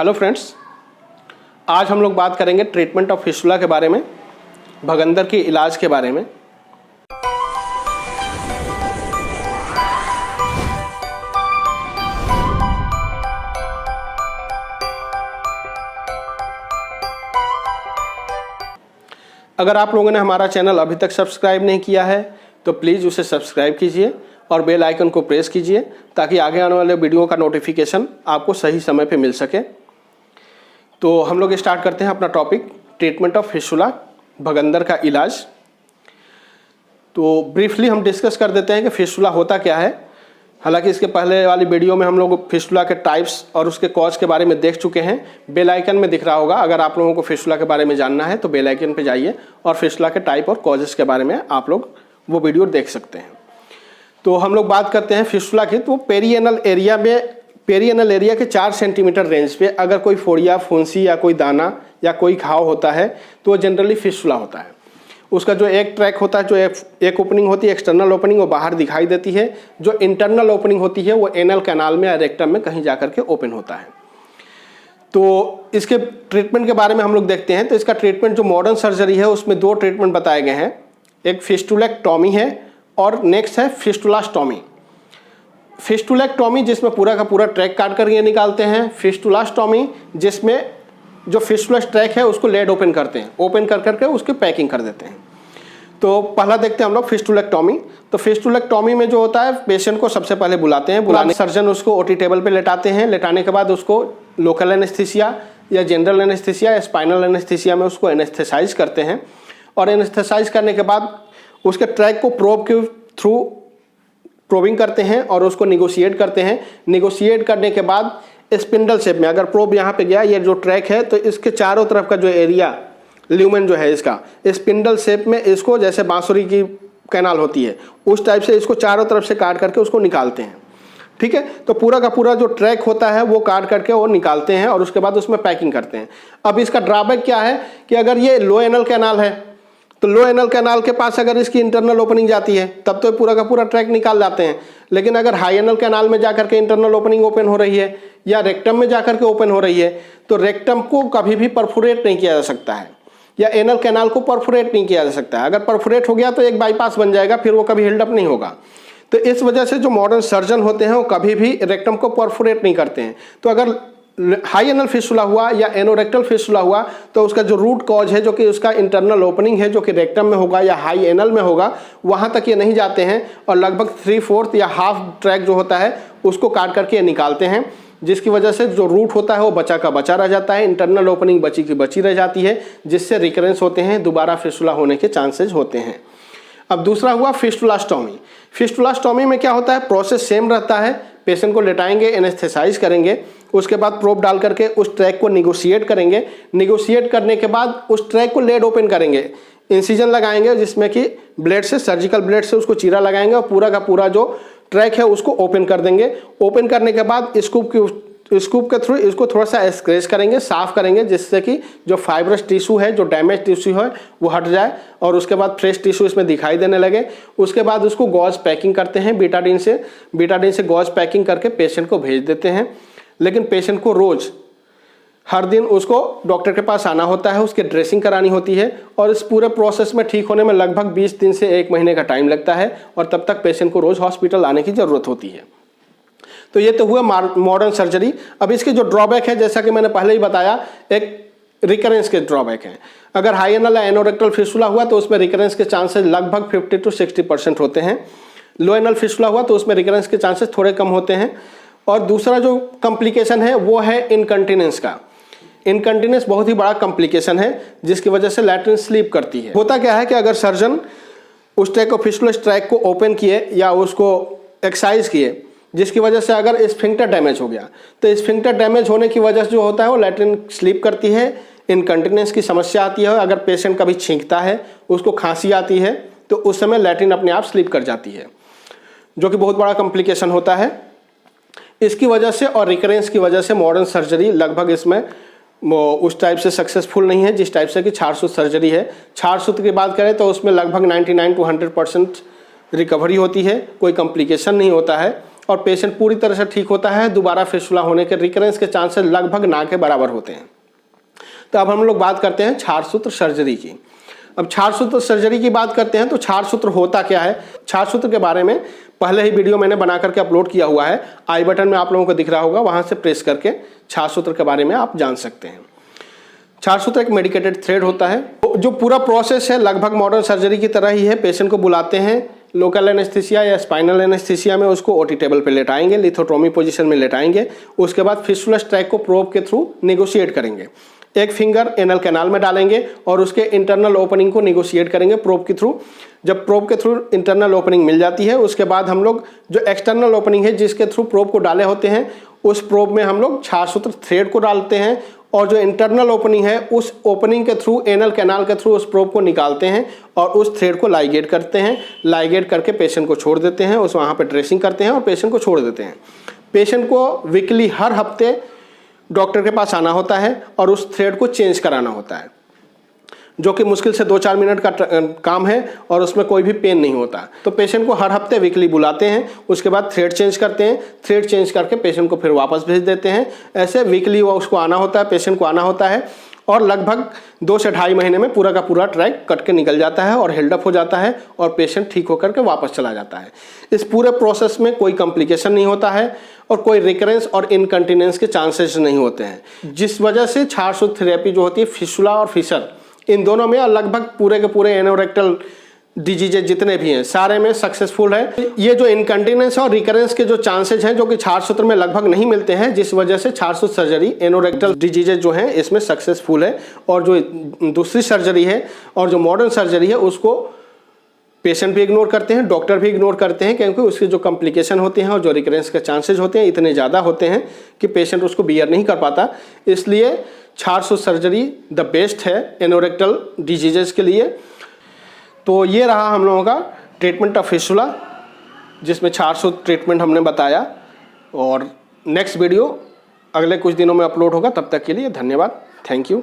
Hello friends, आज हम लोग बात करेंगे ट्रीटमेंट ऑफ फिस्टुला के बारे में, भगंदर के इलाज के बारे में। अगर आप लोगों ने हमारा चैनल अभी तक सब्सक्राइब नहीं किया है तो प्लीज़ उसे सब्सक्राइब कीजिए और बेल आइकन को प्रेस कीजिए ताकि आगे आने वाले वीडियो का नोटिफिकेशन आपको सही समय पे मिल सके। तो हम लोग स्टार्ट करते हैं अपना टॉपिक, ट्रीटमेंट ऑफ फिस्टुला, भगंदर का इलाज। तो ब्रीफली हम डिस्कस कर देते हैं कि फिस्टुला होता क्या है। हालांकि इसके पहले वाली वीडियो में हम लोग फिस्टुला के टाइप्स और उसके कॉज के बारे में देख चुके हैं। बेल आइकन में दिख रहा होगा, अगर आप लोगों को फिस्टुला के बारे में जानना है तो बेल आइकन पे जाइए और फिस्टुला के टाइप और कॉजेस के बारे में आप लोग वो वीडियो देख सकते हैं। तो हम लोग बात करते हैं फिस्टुला की। तो पेरिएनल एरिया के 4 सेंटीमीटर रेंज पे अगर कोई फोड़िया, फुंसी या कोई दाना या कोई घाव होता है तो जनरली फिस्टुला होता है। उसका जो एक ट्रैक होता है, जो एक ओपनिंग होती है एक्सटर्नल ओपनिंग, वो बाहर दिखाई देती है। जो इंटरनल ओपनिंग होती है वो एनल कैनाल में या रेक्टम में कहीं जाकर के ओपन होता है। तो इसके ट्रीटमेंट के बारे में हम लोग देखते हैं। तो इसका ट्रीटमेंट जो मॉडर्न सर्जरी है उसमें 2 ट्रीटमेंट बताए गए हैं। एक फिस्टुलेक्टॉमी है और नेक्स्ट है फिस्टुलास्टॉमी। फिस्टुलेक्टॉमी जिसमें पूरा का पूरा ट्रैक काट कर ये निकालते हैं। फिस्टुलास्टॉमी जिसमें जो फिस्टुला ट्रैक है उसको लेड ओपन करते हैं, ओपन कर करके उसकी पैकिंग कर देते हैं। तो पहला देखते हैं हम लोग फिस्टुलेक्टॉमी। तो फिस्टुलेक्टॉमी में जो होता है, पेशेंट को सबसे पहले बुलाते हैं, बुलाने सर्जन उसको ओटी टेबल पे लेटाते हैं। लेटाने के बाद उसको लोकल एनेस्थीसिया या जनरल एनेस्थीसिया या स्पाइनल एनेस्थीसिया में उसको एनेस्थेसाइज करते हैं। और एनेस्थेसाइज करने के बाद उसके ट्रैक को प्रोब के थ्रू प्रोबिंग करते हैं और उसको निगोशिएट करते हैं। निगोशिएट करने के बाद स्पिंडल शेप में, अगर प्रोब यहाँ पे गया, ये जो ट्रैक है तो इसके चारों तरफ का जो एरिया ल्यूमेन जो है इसका स्पिंडल शेप में, इसको जैसे बांसुरी की कैनाल होती है उस टाइप से इसको चारों तरफ से काट करके उसको निकालते हैं। ठीक है, तो पूरा का पूरा जो ट्रैक होता है वो काट करके वो निकालते हैं और उसके बाद उसमें पैकिंग करते हैं। अब इसका ड्रॉबैक क्या है कि अगर ये लो एनल कैनाल है तो लो एनल कैनाल के पास अगर इसकी इंटरनल ओपनिंग जाती है तब तो पूरा का पूरा ट्रैक निकाल जाते हैं। लेकिन अगर हाई एनल कैनाल में जाकर के इंटरनल ओपनिंग ओपन हो रही है या रेक्टम में जाकर के ओपन हो रही है तो रेक्टम को कभी भी परफोरेट नहीं किया जा सकता है या एनल कैनाल को परफोरेट नहीं किया जा सकता है। अगर परफोरेट हो गया तो एक बाईपास बन जाएगा, फिर वो कभी हिल्ड अप नहीं होगा। तो इस वजह से जो मॉडर्न सर्जन होते हैं वो कभी भी रेक्टम को परफोरेट नहीं करते हैं। तो अगर हाई एनल फिस्टुला हुआ या एनोरेक्टल फिस्टुला हुआ तो उसका जो रूट कॉज है, जो कि उसका इंटरनल ओपनिंग है, जो कि रेक्टम में होगा या हाई एनल में होगा, वहाँ तक ये नहीं जाते हैं और लगभग 3/4 या हाफ ट्रैक जो होता है उसको काट करके ये निकालते हैं, जिसकी वजह से जो रूट होता है वो बचा का बचा रह जाता है, इंटरनल ओपनिंग बची की बची रह जाती है, जिससे रिकरेंस होते हैं, दोबारा फिस्टुला होने के चांसेस होते हैं। अब दूसरा हुआ फिस्टुलास्टॉमी। फिस्टुलास्टॉमी में क्या होता है, प्रोसेस सेम रहता है। पेशेंट को लेटाएंगे, एनेस्थेसाइज करेंगे, उसके बाद प्रोब डाल करके उस ट्रैक को निगोशिएट करेंगे। निगोशिएट करने के बाद उस ट्रैक को लेड ओपन करेंगे, इंसिजन लगाएंगे जिसमें कि ब्लेड से, सर्जिकल ब्लेड से उसको चीरा लगाएंगे और पूरा का पूरा जो ट्रैक है उसको ओपन कर देंगे। ओपन करने के बाद स्कूप के थ्रू इसको थोड़ा सा स्क्रैच करेंगे, साफ करेंगे, जिससे कि जो फाइब्रस टिश्यू है, जो डैमेज टिश्यू है वो हट जाए और उसके बाद फ्रेश टिश्यू इसमें दिखाई देने लगे। उसके बाद उसको गॉज पैकिंग करते हैं बीटाडीन से गॉज पैकिंग करके पेशेंट को भेज देते हैं। लेकिन पेशेंट को रोज हर दिन उसको डॉक्टर के पास आना होता है, उसकी ड्रेसिंग करानी होती है और इस पूरे प्रोसेस में ठीक होने में लगभग 20 दिन से 1 महीने का टाइम लगता है और तब तक पेशेंट को रोज हॉस्पिटल आने की जरूरत होती है। तो ये तो हुआ मॉडर्न सर्जरी। अब इसके जो ड्रॉबैक है, जैसा कि मैंने पहले ही बताया, एक रिकरेंस के ड्रॉबैक हैं। अगर हाई एनल या एनोरेक्टल फिस्टुला हुआ तो उसमें रिकरेंस के चांसेस लगभग 50 to 60% होते हैं। लो एनल फिस्टुला हुआ तो उसमें रिकरेंस के चांसेस थोड़े कम होते हैं। और दूसरा जो कॉम्प्लिकेशन है वो है इनकंटिनेंस का। इनकंटिनेंस बहुत ही बड़ा कॉम्प्लिकेशन है जिसकी वजह से लैट्रिन स्लीप करती है। होता क्या है कि अगर सर्जन उस ट्रैक को, फिस्टुला ट्रैक को ओपन किए या उसको एक्सरसाइज किए, जिसकी वजह से अगर स्फिंक्टर डैमेज हो गया तो स्फिंक्टर डैमेज होने की वजह से जो होता है वो लैट्रिन स्लीप करती है, इनकंटिनेंस की समस्या आती है। अगर पेशेंट कभी छींकता है, उसको खांसी आती है, तो उस समय लैट्रिन अपने आप स्लीप कर जाती है, जो कि बहुत बड़ा कॉम्प्लिकेशन होता है। इसकी वजह से और रिकरेंस की वजह से मॉडर्न सर्जरी लगभग इसमें उस टाइप से सक्सेसफुल नहीं है जिस टाइप से कि छारसूत्र सर्जरी है। छारसूत्र की बात करें तो उसमें लगभग 99 to 100% रिकवरी होती है, कोई कॉम्प्लिकेशन नहीं होता है और पेशेंट पूरी तरह से ठीक होता है। दोबारा फिस्टुला होने के रिकरेंस के चांसेस लगभग ना के बराबर होते हैं। तो अब हम लोग बात करते हैं छार सूत्र सर्जरी की। अब छार सूत्र सर्जरी की बात करते हैं तो छार सूत्र होता क्या है। छार सूत्र के बारे में पहले ही वीडियो मैंने बना करके अपलोड किया हुआ है, आई बटन में आप लोगों को दिख रहा होगा, वहां से प्रेस करके छार सूत्र के बारे में आप जान सकते हैं। छार सूत्र एक मेडिकेटेड थ्रेड होता है। जो पूरा प्रोसेस है लगभग मॉडर्न सर्जरी की तरह ही है। पेशेंट को बुलाते हैं, लोकल एनेस्थीसिया या स्पाइनल एनेस्थीसिया में उसको ओटी टेबल पे लेटाएंगे, लिथोट्रोमी पोजीशन में लेटाएंगे। उसके बाद फिस्टुलस ट्रैक को प्रोब के थ्रू नेगोशिएट करेंगे। एक फिंगर एनल कैनाल में डालेंगे और उसके इंटरनल ओपनिंग को नेगोशिएट करेंगे प्रोब के थ्रू। जब प्रोब के थ्रू इंटरनल ओपनिंग मिल जाती है, उसके बाद हम लोग जो एक्सटर्नल ओपनिंग है जिसके थ्रू प्रोब को डाले होते हैं, उस प्रोब में हम लोग छार सूत्र थ्रेड को डालते हैं और जो इंटरनल ओपनिंग है उस ओपनिंग के थ्रू एनल कैनाल के थ्रू उस प्रोब को निकालते हैं और उस थ्रेड को लाइगेट करते हैं। लाइगेट करके पेशेंट को छोड़ देते हैं, उस वहाँ पर ड्रेसिंग करते हैं और पेशेंट को छोड़ देते हैं। पेशेंट को वीकली हर हफ्ते डॉक्टर के पास आना होता है और उस थ्रेड को चेंज कराना होता है, जो कि मुश्किल से 2-4 मिनट का काम है और उसमें कोई भी पेन नहीं होता। तो पेशेंट को हर हफ्ते वीकली बुलाते हैं, उसके बाद थ्रेड चेंज करते हैं, थ्रेड चेंज करके पेशेंट को फिर वापस भेज देते हैं। ऐसे वीकली वो उसको आना होता है, पेशेंट को आना होता है और लगभग 2 से 2.5 महीने में पूरा का पूरा ट्रैक कट के निकल जाता है और हेल्ड अप हो जाता है और पेशेंट ठीक होकर के वापस चला जाता है। इस पूरे प्रोसेस में कोई कॉम्प्लिकेशन नहीं होता है और कोई रिकरेंस और इनकंटिनेंस के चांसेस नहीं होते हैं, जिस वजह से छार सूत्र थेरेपी जो होती है फिस्टुला और फिशर इन दोनों में लगभग पूरे के पूरे एनोरेक्टल डिजीजेज जितने भी हैं सारे में सक्सेसफुल है। ये जो इनकंटिनेंस और रिकरेंस के जो चांसेज हैं जो कि छार सूत्र में लगभग नहीं मिलते हैं, जिस वजह से छार सूत्र सर्जरी एनोरेक्टल डिजीजेज जो हैं इसमें सक्सेसफुल है। और जो दूसरी सर्जरी है और जो मॉडर्न सर्जरी है उसको पेशेंट भी इग्नोर करते हैं, डॉक्टर भी इग्नोर करते हैं, क्योंकि उसके जो कॉम्प्लिकेशन होते हैं और जो रिकरेंस के चांसेज होते हैं इतने ज़्यादा होते हैं कि पेशेंट उसको बियर नहीं कर पाता। इसलिए छार सूत्र सर्जरी द बेस्ट है एनोरेक्टल डिजीजेस के लिए। तो ये रहा हम लोगों का ट्रीटमेंट ऑफ फिस्टुला, जिसमें छार सूत्र ट्रीटमेंट हमने बताया। और नेक्स्ट वीडियो अगले कुछ दिनों में अपलोड होगा। तब तक के लिए धन्यवाद। Thank you.